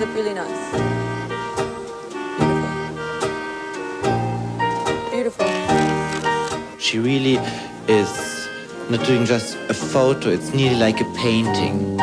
look really nice. Beautiful. Beautiful. She really is not doing just a photo, it's nearly like a painting.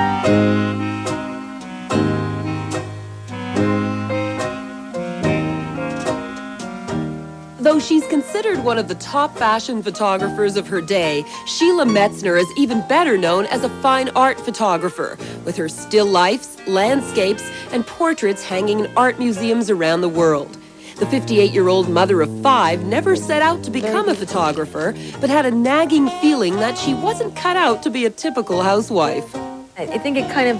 Though she's considered one of the top fashion photographers of her day, Sheila Metzner is even better known as a fine art photographer, with her still lifes, landscapes, and portraits hanging in art museums around the world. The 58-year-old mother of 5 never set out to become a photographer, but had a nagging feeling that she wasn't cut out to be a typical housewife. I think it kind of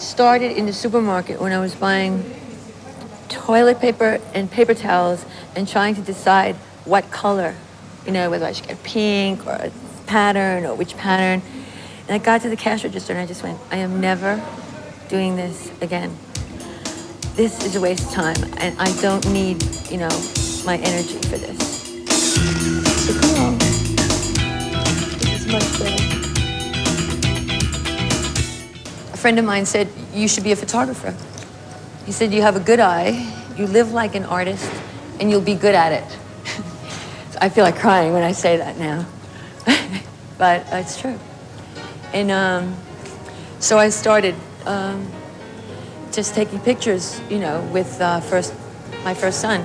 started in the supermarket when I was buying toilet paper and paper towels and trying to decide what color, you know, whether I should get pink or a pattern or which pattern. And I got to the cash register and I just went, I am never doing this again. This is a waste of time and I don't need, you know, my energy for this. So come on. This is much better. A friend of mine said, you should be a photographer. He said, you have a good eye, you live like an artist, and you'll be good at it. So I feel like crying when I say that now. But it's true. And so I started just taking pictures, you know, with my first son.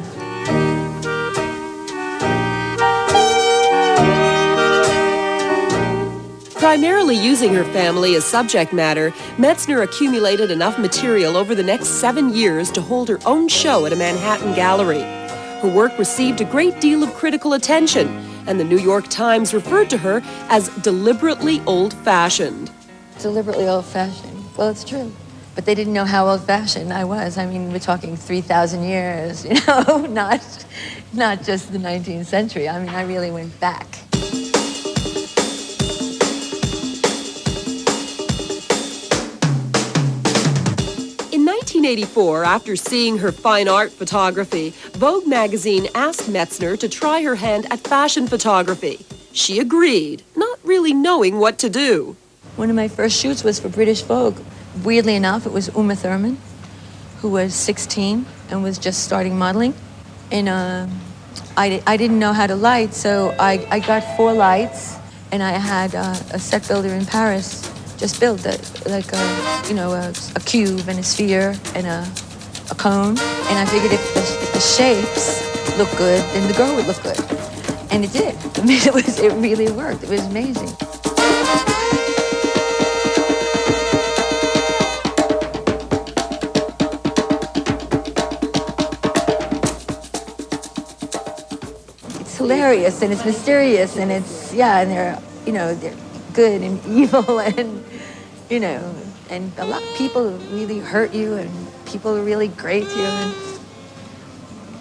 Primarily using her family as subject matter, Metzner accumulated enough material over the next 7 years to hold her own show at a Manhattan gallery. Her work received a great deal of critical attention, and the New York Times referred to her as deliberately old-fashioned. Deliberately old-fashioned. Well, it's true. But they didn't know how old-fashioned I was. I mean, we're talking 3,000 years, you know, not just the 19th century. I mean, I really went back. In 1984, after seeing her fine art photography, Vogue magazine asked Metzner to try her hand at fashion photography. She agreed, not really knowing what to do. One of my first shoots was for British Vogue. Weirdly enough, it was Uma Thurman, who was 16 and was just starting modeling. And I didn't know how to light, so I got 4 lights, and I had a set builder in Paris just build like a cube and a sphere and a cone. And I figured if the shapes look good, then the girl would look good. And it did. I mean, it really worked. It was amazing. It's hilarious and it's mysterious and it's, yeah, and they're good and evil and, you know, and a lot of people really hurt you and people are really great to you. And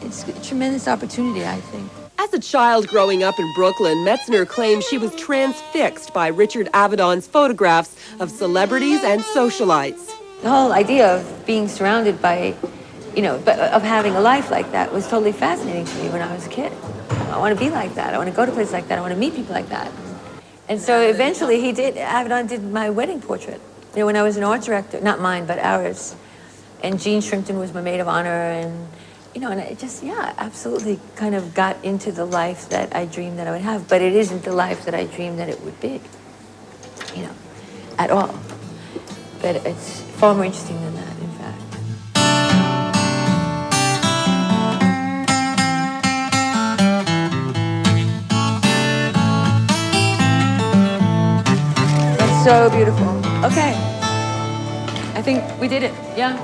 it's a tremendous opportunity, I think. As a child growing up in Brooklyn, Metzner claims she was transfixed by Richard Avedon's photographs of celebrities and socialites. The whole idea of being surrounded by, of having a life like that was totally fascinating to me when I was a kid. I want to be like that. I want to go to places like that. I want to meet people like that. And so eventually Avedon did my wedding portrait. You know, when I was an art director, not mine, but ours. And Jean Shrimpton was my maid of honor and, and it just, absolutely kind of got into the life that I dreamed that I would have. But it isn't the life that I dreamed that it would be, at all. But it's far more interesting than that, in fact. That's so beautiful. Okay. I think we did it, yeah.